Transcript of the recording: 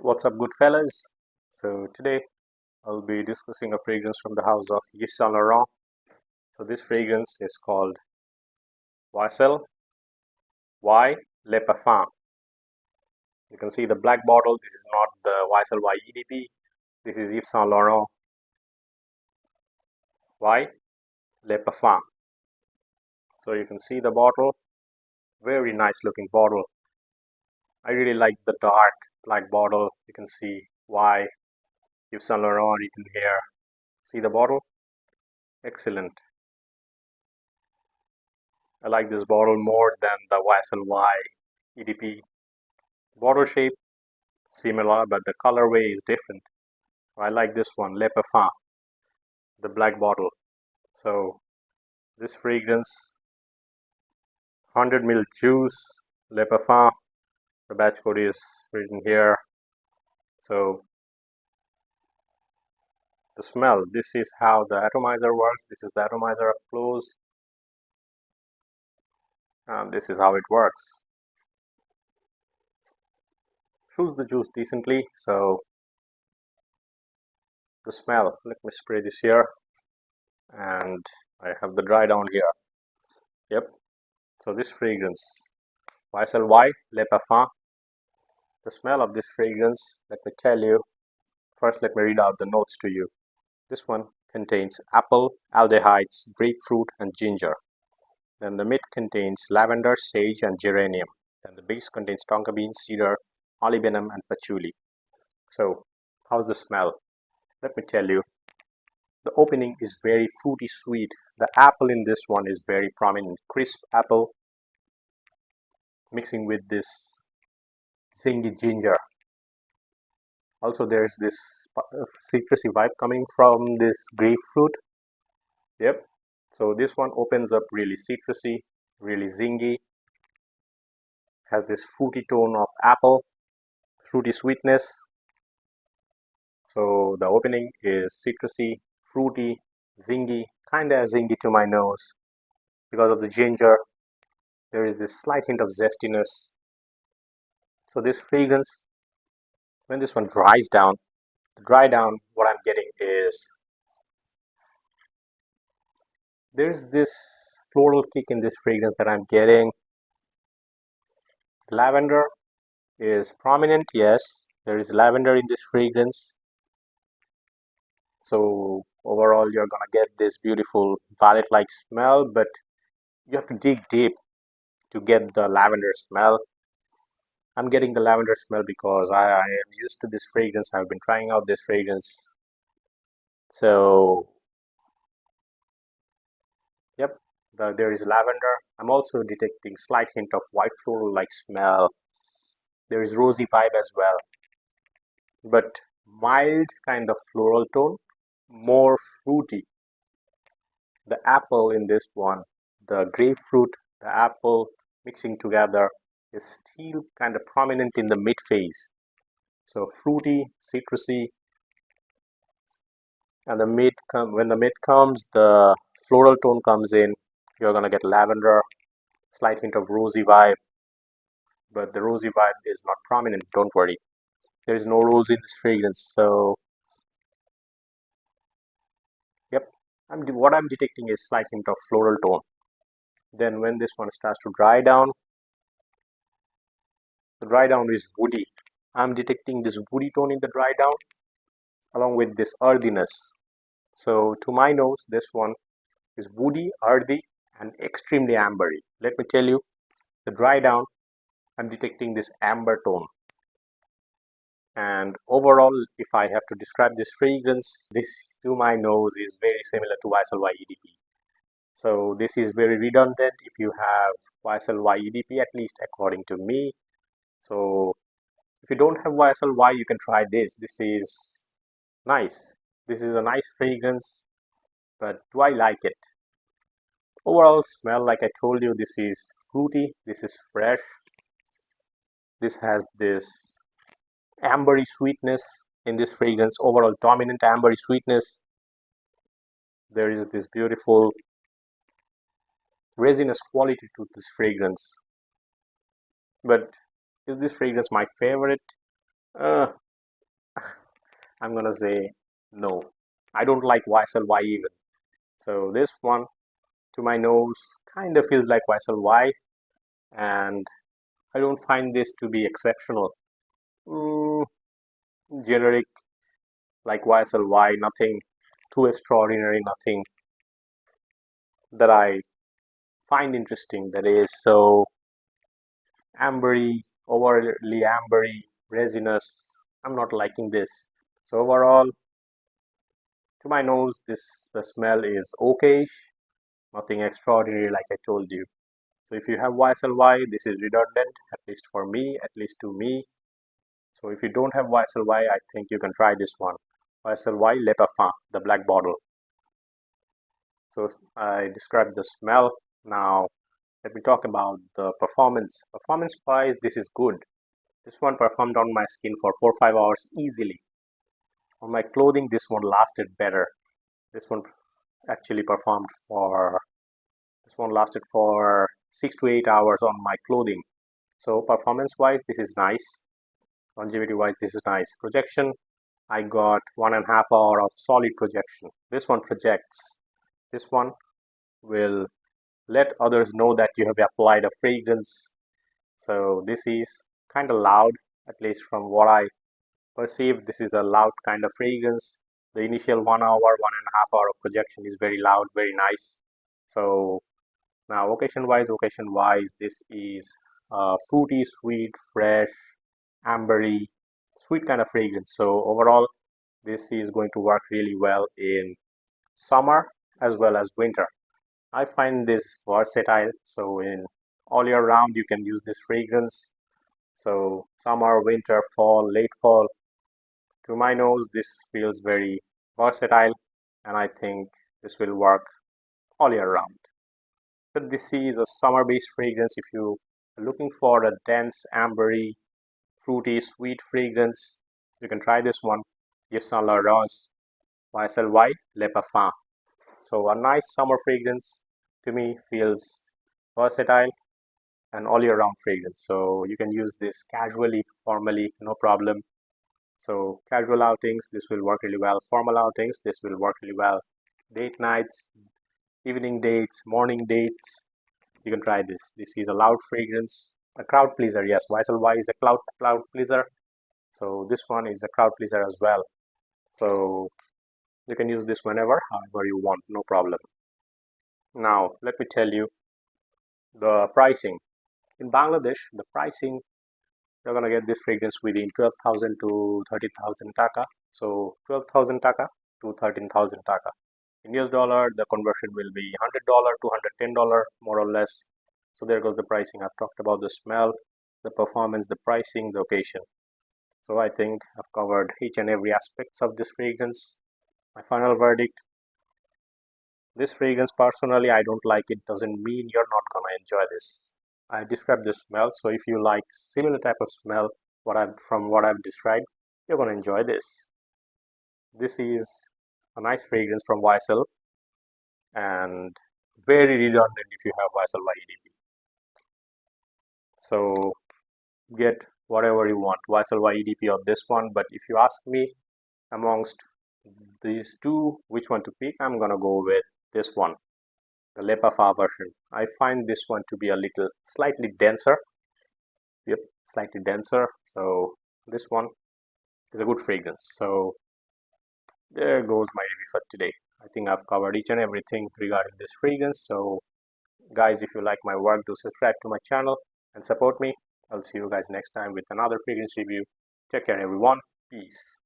What's up, good fellas? So today I'll be discussing a fragrance from the house of YSL Laurent. So this fragrance is called YSL Y Le Parfum. You can see the black bottle. This is not the YSL Y EDP. This is Yves Saint Laurent Y Le Parfum. So you can see the bottle. Very nice looking bottle. I really like the dark black bottle. You can see Y Yves Saint Laurent written here. See the bottle? Excellent. I like this bottle more than the YSL Y EDP. Bottle shape similar, but the colorway is different. I like this one, Le Parfum, the black bottle. So this fragrance, 100 ml juice, Le Parfum. The batch code is written here. So the smell. This is how the atomizer works. This is the atomizer up close, and this is how it works. Choose the juice decently. So the smell. Let me spray this here, and I have the dry down here. Yep. So this fragrance, YSL Y Le Parfum. The smell of this fragrance, let me tell you. First, let me read out the notes to you. This one contains apple, aldehydes, grapefruit, and ginger. Then the mid contains lavender, sage, and geranium. Then the base contains tonka bean, cedar, olibanum, and patchouli. So, how's the smell? Let me tell you. The opening is very fruity sweet. The apple in this one is very prominent. Crisp apple mixing with this zingy ginger. Also, there's this citrusy vibe coming from this grapefruit. Yep. So this one opens up really citrusy, really zingy, has this fruity tone of apple, fruity sweetness. So the opening is citrusy, fruity, zingy, kind of zingy to my nose because of the ginger. There is this slight hint of zestiness. So this fragrance, when this one dries down, the dry down, what I'm getting is there's this floral kick in this fragrance that I'm getting. Lavender is prominent, yes. There is lavender in this fragrance. So overall, you're gonna get this beautiful violet-like smell, but you have to dig deep to get the lavender smell. I'm getting the lavender smell because I am used to this fragrance. I've been trying out this fragrance. So, yep, there is lavender. I'm also detecting slight hint of white floral-like smell. There is rosy vibe as well, but mild kind of floral tone, more fruity. The apple in this one, the grapefruit, the apple mixing together is still kind of prominent in the mid phase. So fruity, citrusy, and when the mid comes, the floral tone comes in. You're gonna get lavender, slight hint of rosy vibe, but the rosy vibe is not prominent. Don't worry, there is no rose in this fragrance. So, yep, what I'm detecting is slight hint of floral tone. Then when this one starts to dry down, the dry down is woody. I'm detecting this woody tone in the dry down along with this earthiness. So to my nose, this one is woody, earthy, and extremely ambery. Let me tell you, the dry down, I'm detecting this amber tone. And overall, if I have to describe this fragrance, this to my nose is very similar to YSL Y EDP. So this is very redundant if you have YSL Y EDP, at least according to me. So if you don't have YSL Y, you can try this. This is nice. This is a nice fragrance, but do I like it? Overall smell, like I told you, this is fruity, this is fresh, this has this ambery sweetness in this fragrance, overall dominant ambery sweetness. There is this beautiful resinous quality to this fragrance. But is this fragrance my favorite? I'm gonna say no. I don't like YSL Y even. So this one to my nose kind of feels like YSL Y, and I don't find this to be exceptional. Mm, Generic like YSL Y, nothing too extraordinary, nothing that I find interesting that is so ambery, overly ambery, resinous. I'm not liking this. So overall, to my nose, the smell is okayish, nothing extraordinary like I told you. So if you have YSL Y, this is redundant, at least for me, at least to me. So if you don't have YSL Y, I think you can try this one. YSL Y Le Parfum, the black bottle. So I described the smell. Now let me talk about the performance. Performance wise, this is good. This one performed on my skin for 4-5 hours easily. On my clothing, this one lasted better. This one actually performed for, this one lasted for 6 to 8 hours on my clothing. So performance wise, this is nice. Longevity wise, this is nice. Projection, I got 1.5 hour of solid projection. This one projects. This one will let others know that you have applied a fragrance. So this is kind of loud, at least from what I perceive. This is a loud kind of fragrance. The initial 1 hour, 1.5 hour of projection is very loud, very nice. So now occasion wise, this is fruity, sweet, fresh, ambery, sweet kind of fragrance. So overall, this is going to work really well in summer as well as winter. I find this versatile. So in all year round, you can use this fragrance. So summer, winter, fall, late fall. To my nose, this feels very versatile, and I think this will work all year round. But this is a summer-based fragrance. If you are looking for a dense, ambery, fruity, sweet fragrance, you can try this one. Yves Saint Laurent's YSL Y Le Parfum. So a nice summer fragrance to me feels versatile and all year round fragrance. So you can use this casually, formally, no problem. So casual outings, this will work really well. Formal outings, this will work really well. Date nights, evening dates, morning dates, you can try this. This is a loud fragrance, a crowd pleaser. Yes, YSL Y is a cloud pleaser. So this one is a crowd pleaser as well. So you can use this whenever, however you want, no problem. Now let me tell you the pricing. In Bangladesh, the pricing, you're gonna get this fragrance within 12,000 to 13,000 taka. So 12,000 taka to 13,000 taka. In US dollar, the conversion will be $100 to $110 more or less. So there goes the pricing. I've talked about the smell, the performance, the pricing, the occasion. So I think I've covered each and every aspects of this fragrance. My final verdict, this fragrance personally I don't like it, doesn't mean you're not gonna enjoy this. I described the smell, so if you like similar type of smell from what I've described, you're gonna enjoy this. This is a nice fragrance from YSL and very redundant if you have YSL Y EDP. So get whatever you want, YSL Y EDP or this one, but if you ask me amongst these two which one to pick, I'm gonna go with this one, the Le Parfum version. I find this one to be a little slightly denser. Yep, slightly denser. So this one is a good fragrance. So there goes my review for today. I think I've covered each and everything regarding this fragrance. So guys, if you like my work, do subscribe to my channel and support me. I'll see you guys next time with another fragrance review. Take care everyone. Peace.